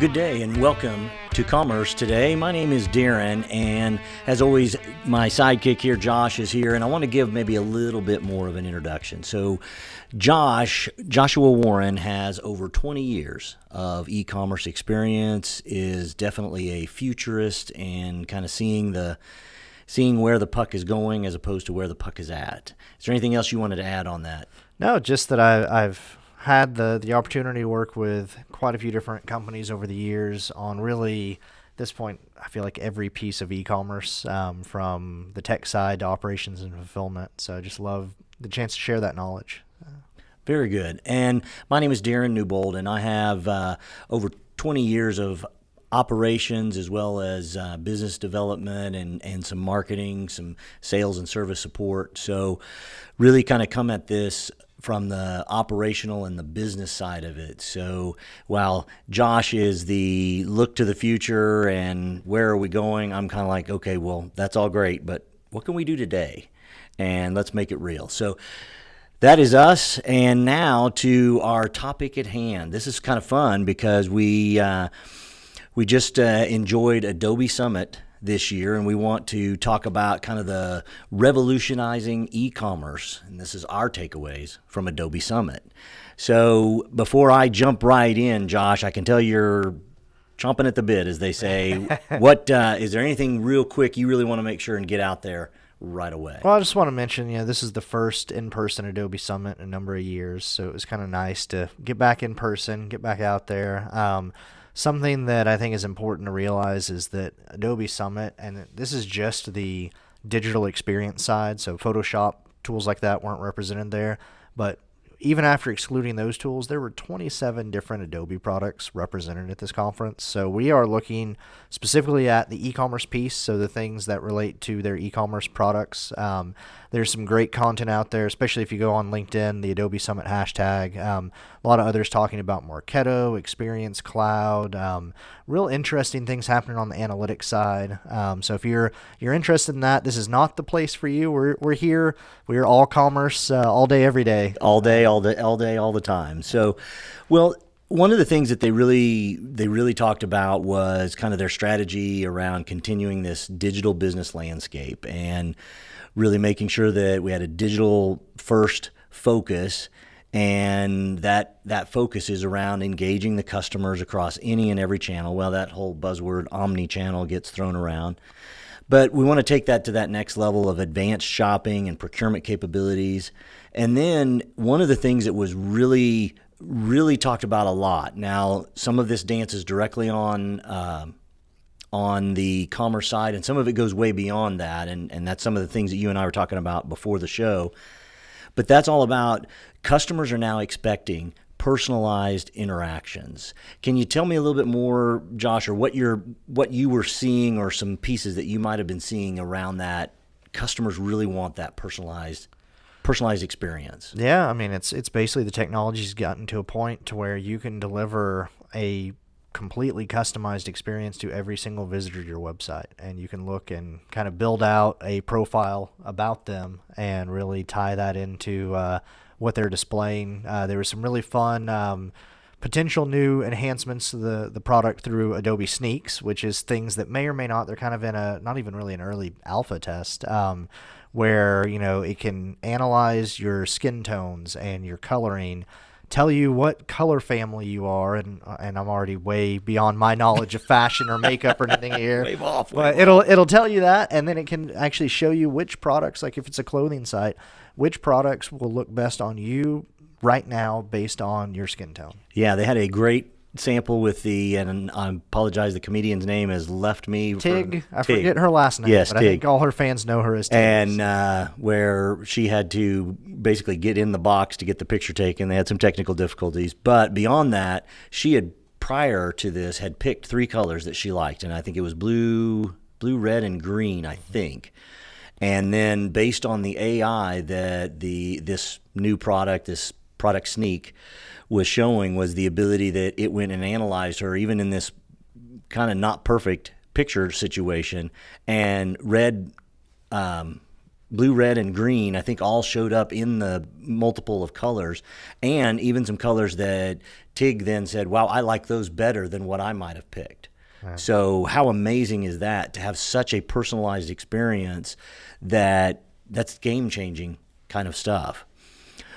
good day and welcome to Commerce Today. My name is Darren, and as always, my sidekick here, Josh, is here, and I want to give maybe a little bit more of an introduction. So Joshua Warren has over 20 years of e-commerce experience, is definitely a futurist and kind of seeing where the puck is going as opposed to where the puck is at. Is there anything else you wanted to add on that? No, just that I've had the opportunity to work with quite a few different companies over the years on really, at this point, I feel like every piece of e-commerce, from the tech side to operations and fulfillment. So I just love the chance to share that knowledge. Very good. And my name is Darren Newbold, and I have over 20 years of operations as well as business development and some marketing, some sales and service support. So really kind of come at this from the operational and the business side of it. So while Josh is the look to the future and where are we going, I'm kind of like, okay, well, that's all great, but what can we do today? And let's make it real. So that is us. And now to our topic at hand. This is kind of fun because we just enjoyed Adobe Summit this year, and we want to talk about kind of the revolutionizing e-commerce, and this is our takeaways from Adobe Summit. So before I jump right in, Josh, I can tell you're chomping at the bit, as they say. What is there anything real quick you really want to make sure and get out there right away? Well, I just want to mention, this is the first in-person Adobe Summit in a number of years, so it was kind of nice to get back in person, get back out there. Something that I think is important to realize is that Adobe Summit, and this is just the digital experience side, so Photoshop, tools like that weren't represented there, but even after excluding those tools, there were 27 different Adobe products represented at this conference. So we are looking specifically at the e-commerce piece, so the things that relate to their e-commerce products. There's some great content out there, especially if you go on LinkedIn, the Adobe Summit hashtag. A lot of others talking about Marketo, Experience Cloud, real interesting things happening on the analytics side. So if you're interested in that, this is not the place for you. We're here. We're all commerce, all day, every day. All day, all the time. So, well, one of the things that they really talked about was kind of their strategy around continuing this digital business landscape and really making sure that we had a digital first focus, and that focus is around engaging the customers across any and every channel. Well, that whole buzzword omni-channel gets thrown around. But we want to take that to that next level of advanced shopping and procurement capabilities. And then one of the things that was really, really talked about a lot. Now, some of this dances directly on the commerce side, and some of it goes way beyond that. And that's some of the things that you and I were talking about before the show. But that's all about customers are now expecting personalized interactions. Can you tell me a little bit more, Josh, or what you were seeing, or some pieces that you might have been seeing around that? Customers really want that personalized experience. Yeah, I mean, it's basically the technology's gotten to a point to where you can deliver a completely customized experience to every single visitor to your website, and you can look and kind of build out a profile about them and really tie that into what they're displaying. There was some really fun potential new enhancements to the product through Adobe Sneaks, which is things that may or may not, they're kind of in not even really an early alpha test, where it can analyze your skin tones and your coloring, tell you what color family you are, and I'm already way beyond my knowledge of fashion or makeup or anything here. Wave off. But it'll tell you that, and then it can actually show you which products, like if it's a clothing site, which products will look best on you right now based on your skin tone. Yeah, they had a great sample with and I apologize, the comedian's name has left me. Tig. I forget her last name, yes, but Tig. I think all her fans know her as Tig. And where she had to basically get in the box to get the picture taken. They had some technical difficulties. But beyond that, she had, prior to this, had picked 3 colors that she liked. And I think it was blue, red, and green, I think. And then based on the AI that this new product, this product Sneak, was showing, was the ability that it went and analyzed her, even in this kind of not perfect picture situation, and read blue, red, and green, I think all showed up in the multiple of colors, and even some colors that Tig then said, wow, I like those better than what I might have picked. Right. So how amazing is that to have such a personalized experience that's game-changing kind of stuff.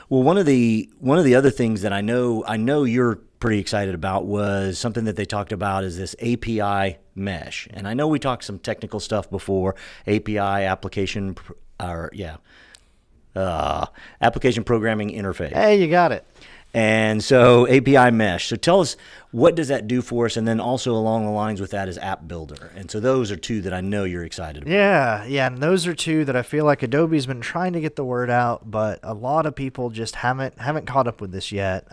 Well, one of the other things that I know you're pretty excited about was something that they talked about is this API mesh. And I know we talked some technical stuff before, API application application programming interface. Hey, you got it. And so API mesh. So tell us, what does that do for us? And then also along the lines with that is app builder. And so those are two that I know you're excited about. Yeah, and those are two that I feel like Adobe's been trying to get the word out, but a lot of people just haven't caught up with this yet.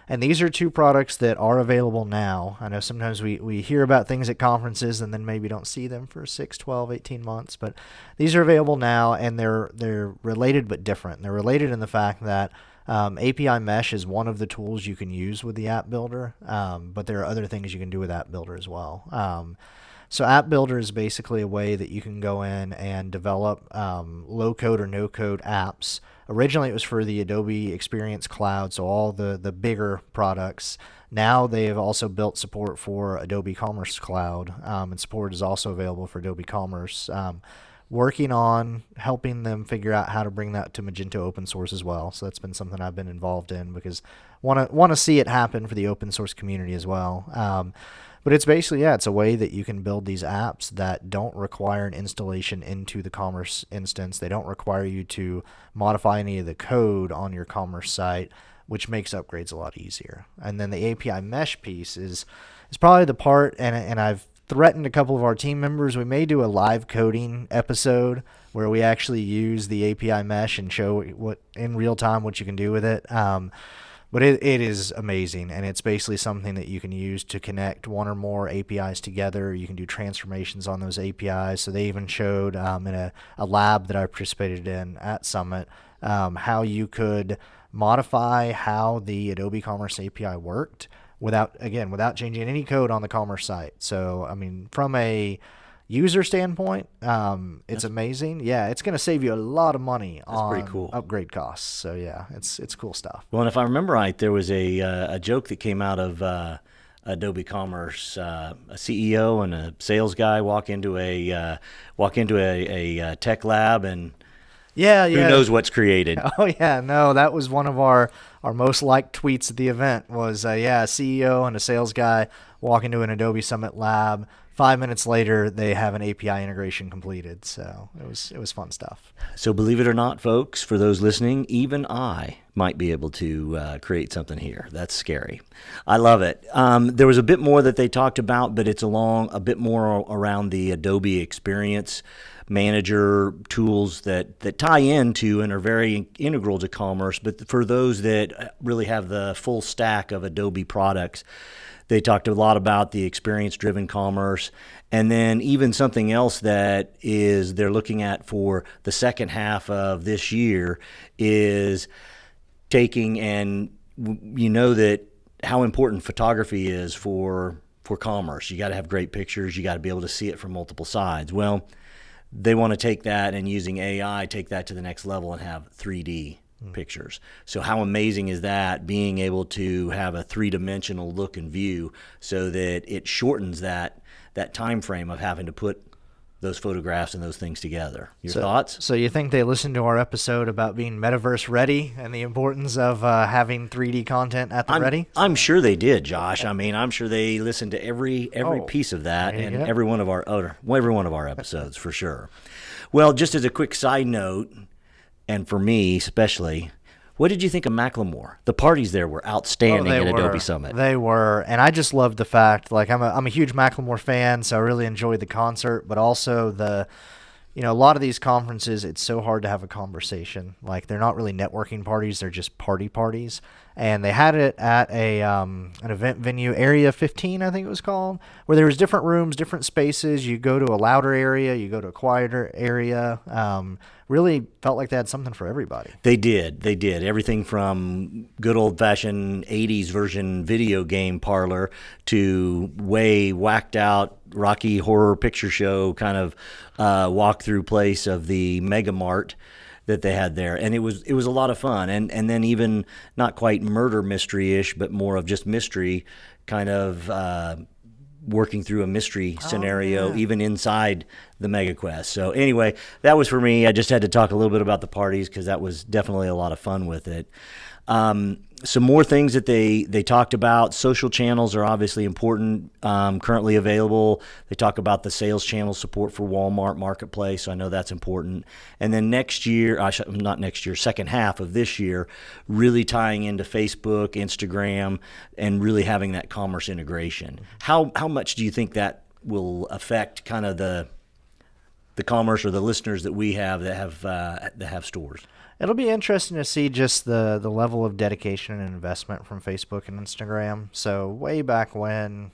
And these are two products that are available now. I know sometimes we hear about things at conferences and then maybe don't see them for 6, 12, 18 months, but these are available now, and they're related but different. They're related in the fact that API Mesh is one of the tools you can use with the App Builder, but there are other things you can do with App Builder as well. So App Builder is basically a way that you can go in and develop low-code or no-code apps. Originally, it was for the Adobe Experience Cloud, so all the bigger products. Now they have also built support for Adobe Commerce Cloud, and support is also available for Adobe Commerce. Working on helping them figure out how to bring that to Magento open source as well. So that's been something I've been involved in because want to see it happen for the open source community as well. But it's basically, it's a way that you can build these apps that don't require an installation into the Commerce instance. They don't require you to modify any of the code on your Commerce site, which makes upgrades a lot easier. And then the API Mesh piece is probably the part, and I've threatened a couple of our team members, we may do a live coding episode where we actually use the API Mesh and show what in real time what you can do with it. But it is amazing, and it's basically something that you can use to connect one or more APIs together. You can do transformations on those APIs. So they even showed in a lab that I participated in at Summit how you could modify how the Adobe Commerce API worked without changing any code on the Commerce site. So, I mean, from a user standpoint, it's amazing. Yeah, it's going to save you a lot of money on pretty cool. upgrade costs. So, yeah, it's cool stuff. Well, and if I remember right, there was a joke that came out of Adobe Commerce. A CEO and a sales guy walk into a tech lab, and who knows what's created. Oh, yeah. No, that was one of our most liked tweets at the event was, a CEO and a sales guy walk into an Adobe Summit lab. 5 minutes later, they have an API integration completed. So it was fun stuff. So believe it or not, folks, for those listening, even I might be able to create something here. That's scary. I love it. There was a bit more that they talked about, but it's a bit more around the Adobe Experience Manager tools that tie into and are very integral to commerce. But for those that really have the full stack of Adobe products, they talked a lot about the experience-driven commerce, and then even something else that is they're looking at for the second half of this year is taking, and you know that how important photography is for commerce. You got to have great pictures. You got to be able to see it from multiple sides. Well, they want to take that and using AI, take that to the next level and have 3D pictures. So how amazing is that, being able to have a three-dimensional look and view so that it shortens that time frame of having to put those photographs and those things together. Your thoughts? So you think they listened to our episode about being metaverse ready and the importance of having 3D content at the ready? I'm sure they did, Josh. I mean, I'm sure they listened to every piece of that and every one of our episodes for sure. Well, just as a quick side note, and for me especially, what did you think of Macklemore? The parties there were outstanding at Adobe Summit. They were, and I just loved the fact, like I'm a huge Macklemore fan, so I really enjoyed the concert, but also a lot of these conferences, it's so hard to have a conversation. Like, they're not really networking parties, they're just parties. And they had it at an event venue, Area 15, I think it was called, where there was different rooms, different spaces. You go to a louder area, you go to a quieter area. Really felt like they had something for everybody. They did. Everything from good old-fashioned 80s version video game parlor to way whacked out Rocky Horror Picture Show kind of walkthrough place of the Mega Mart that they had there, and it was a lot of fun, and then even not quite murder mystery-ish, but more of just mystery, kind of working through a mystery scenario, even inside the Mega Quest. So anyway, that was for me. I just had to talk a little bit about the parties because that was definitely a lot of fun with it. Some more things that they talked about. Social channels are obviously important, currently available. They talk about the sales channel support for Walmart Marketplace, so I know that's important. And then next year, not next year, second half of this year, really tying into Facebook, Instagram, and really having that commerce integration. How much do you think that will affect kind of the commerce or the listeners that we have that have stores? It'll be interesting to see just the level of dedication and investment from Facebook and Instagram. So way back when,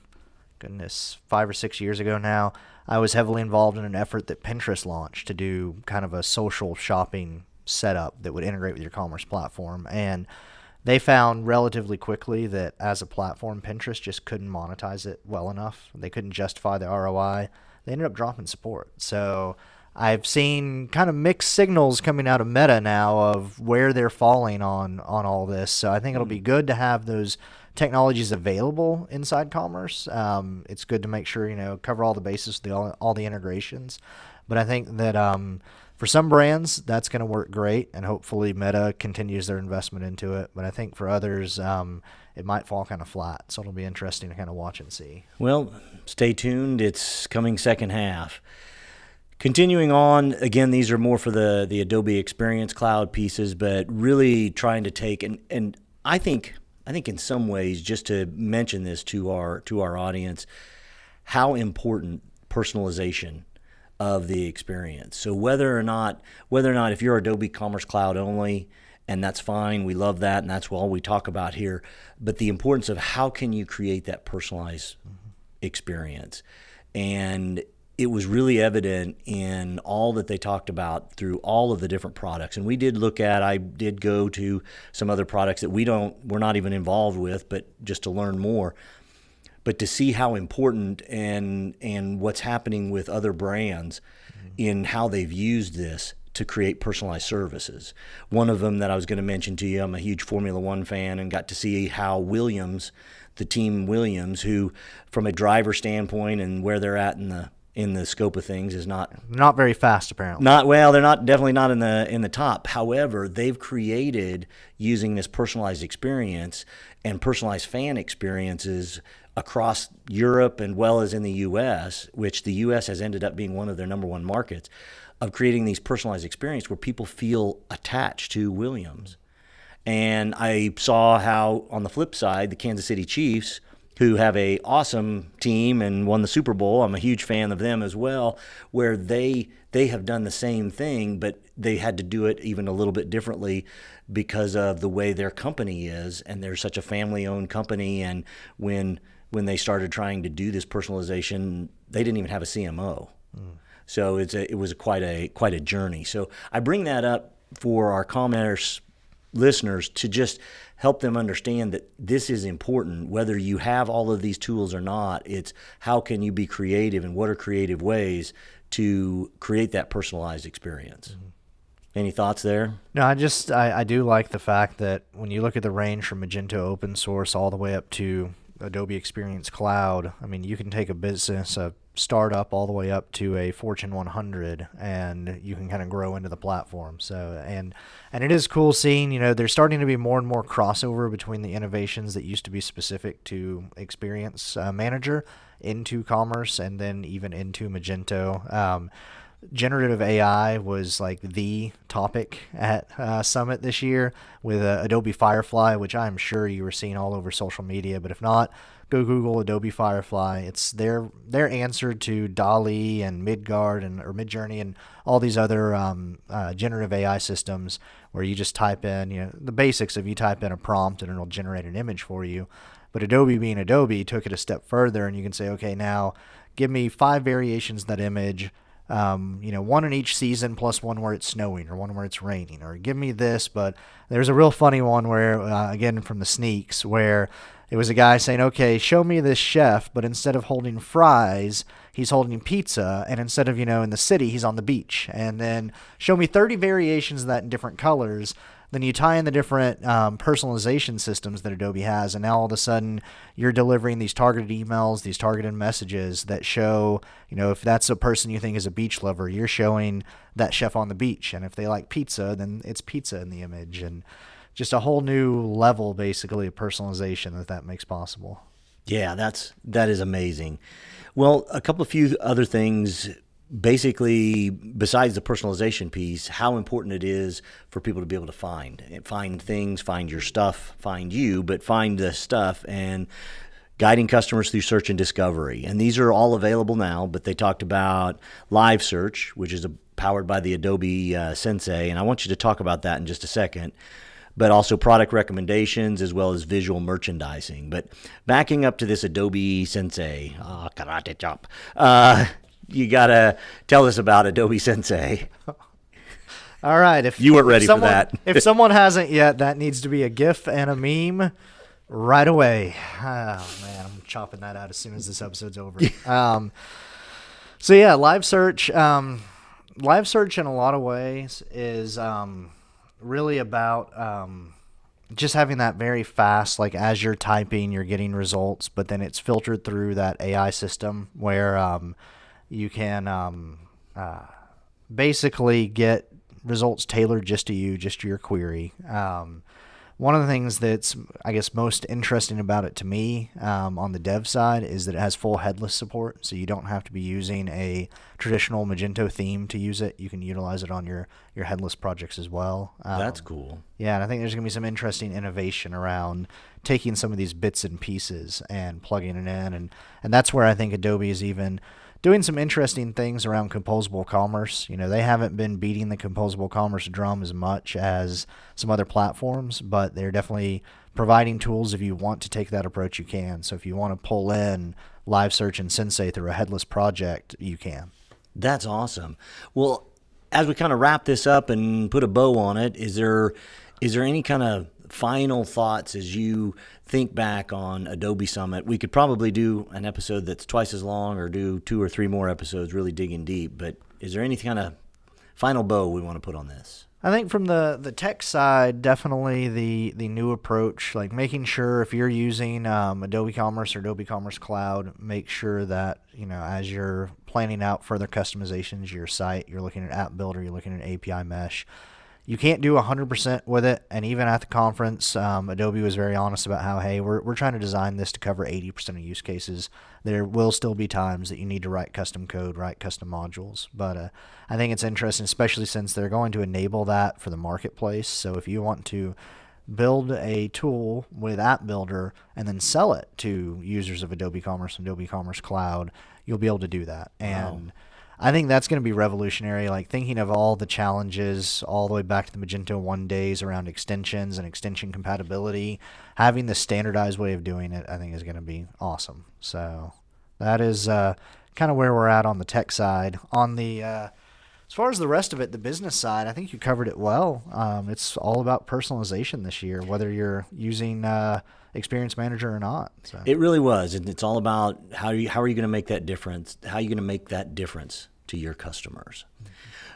goodness, 5 or 6 years ago now, I was heavily involved in an effort that Pinterest launched to do kind of a social shopping setup that would integrate with your commerce platform. And they found relatively quickly that as a platform, Pinterest just couldn't monetize it well enough. They couldn't justify the ROI. They ended up dropping support. So I've seen kind of mixed signals coming out of Meta now of where they're falling on all this. So I think it'll be good to have those technologies available inside commerce. It's good to make sure, cover all the bases, all the integrations. But I think that for some brands, that's going to work great, and hopefully Meta continues their investment into it. But I think for others, it might fall kind of flat. So it'll be interesting to kind of watch and see. Well, stay tuned. It's coming second half. Continuing on, again, these are more for the Adobe Experience Cloud pieces, but really trying to take, and I think in some ways, just to mention this to our audience, how important personalization of the experience. So whether or not if you're Adobe Commerce Cloud only, and that's fine, we love that, and that's all we talk about here, but the importance of how can you create that personalized experience. And it was really evident in all that they talked about through all of the different products. And I did go to some other products that we're not even involved with, but just to learn more. But to see how important and what's happening with other brands in how they've used this to create personalized services. One of them that I was going to mention to you, I'm a huge Formula One fan and got to see how the team Williams, who from a driver standpoint and where they're at in the scope of things is not very fast, apparently. They're definitely not in the top. However, they've created, using this personalized experience and personalized fan experiences across Europe and well as in the U.S., which the U.S. has ended up being one of their number one markets, of creating these personalized experiences where people feel attached to Williams. And I saw how, on the flip side, the Kansas City Chiefs, who have a awesome team and won the Super Bowl. I'm a huge fan of them as well, where they have done the same thing, but they had to do it even a little bit differently because of the way their company is, and they're such a family-owned company. And when they started trying to do this personalization, they didn't even have a CMO. So it was quite a journey. So I bring that up for our commerce listeners to just help them understand that this is important, whether you have all of these tools or not. It's how can you be creative, and what are creative ways to create that personalized experience. Any thoughts there? No, I do like the fact that when you look at the range from Magento open source all the way up to Adobe Experience Cloud, I mean, you can take a business, a startup, all the way up to a Fortune 100, and you can kind of grow into the platform. So, and it is cool seeing, there's starting to be more and more crossover between the innovations that used to be specific to Experience Manager into commerce, and then even into Magento. Generative AI was like the topic at Summit this year with Adobe Firefly, which I'm sure you were seeing all over social media. But if not, go Google Adobe Firefly. It's their answer to DALL-E and or Midjourney and all these other generative AI systems where you just type in, the basics of you type in a prompt and it'll generate an image for you. But Adobe being Adobe took it a step further, and you can say, okay, now give me 5 variations of that image. One in each season plus one where it's snowing or one where it's raining, or give me this. But there's a real funny one where, again, from the sneaks, where It was a guy saying, okay, show me this chef, but instead of holding fries, he's holding pizza, and instead of, in the city, he's on the beach. And then show me 30 variations of that in different colors. Then you tie in the different personalization systems that Adobe has, and now all of a sudden you're delivering these targeted emails, these targeted messages that show, if that's a person you think is a beach lover, you're showing that chef on the beach. And if they like pizza, then it's pizza in the image. And just a whole new level, basically, of personalization that makes possible. Yeah, that is amazing. Well, a few other things. Basically, besides the personalization piece, how important it is for people to be able to find things, find your stuff, find you, but find the stuff, and guiding customers through search and discovery. And these are all available now, but they talked about live search, which is powered by the Adobe Sensei, and I want you to talk about that in just a second, but also product recommendations as well as visual merchandising. But backing up to this Adobe Sensei, karate chop, you got to tell us about Adobe Sensei. All right. If you weren't ready for that. If someone hasn't yet, that needs to be a GIF and a meme right away. Oh, man, I'm chopping that out as soon as this episode's over. So, yeah, live search. Live search in a lot of ways is really about just having that very fast, like as you're typing, you're getting results, but then it's filtered through that AI system where you can basically get results tailored just to you, just to your query. One of the things that's, I guess, most interesting about it to me on the dev side is that it has full headless support, so you don't have to be using a traditional Magento theme to use it. You can utilize it on your headless projects as well. That's cool. Yeah, and I think there's going to be some interesting innovation around taking some of these bits and pieces and plugging it in, and that's where I think Adobe is even doing some interesting things around composable commerce. They haven't been beating the composable commerce drum as much as some other platforms, but they're definitely providing tools. If you want to take that approach, you can. So if you want to pull in live search and Sensei through a headless project, you can. That's awesome. Well, as we kind of wrap this up and put a bow on it, is there any kind of final thoughts as you think back on Adobe Summit? We could probably do an episode that's twice as long or do 2 or 3 more episodes really digging deep, but is there any kind of final bow we want to put on this? I think from the tech side, definitely the new approach, like making sure if you're using Adobe Commerce or Adobe Commerce Cloud, make sure that, as you're planning out further customizations to your site, you're looking at App Builder, you're looking at API Mesh. You can't do 100% with it, and even at the conference, Adobe was very honest about how, hey, we're trying to design this to cover 80% of use cases. There will still be times that you need to write custom code, write custom modules, but I think it's interesting, especially since they're going to enable that for the marketplace. So if you want to build a tool with App Builder and then sell it to users of Adobe Commerce and Adobe Commerce Cloud, you'll be able to do that. And wow. I think that's going to be revolutionary, like thinking of all the challenges all the way back to the Magento 1 days around extensions and extension compatibility. Having the standardized way of doing it, I think, is going to be awesome. So that is kind of where we're at on the tech side. On the as far as the rest of it, the business side, I think you covered it well. It's all about personalization this year, whether you're using Experience Manager or not. So. It really was, and it's all about how are you going to make that difference? How are you going to make that difference to your customers?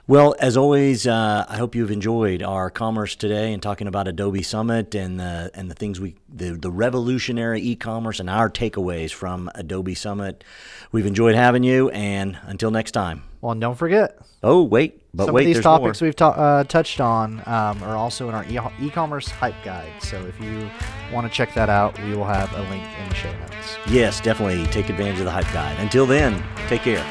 Well, as always, I hope you've enjoyed our commerce today and talking about Adobe Summit and the things the revolutionary e-commerce and our takeaways from Adobe Summit. We've enjoyed having you, and until next time. Well, and don't forget. Oh, wait, some of these topics we've touched on are also in our e-commerce hype guide. So if you want to check that out, we will have a link in the show notes. Yes, definitely take advantage of the hype guide. Until then, take care.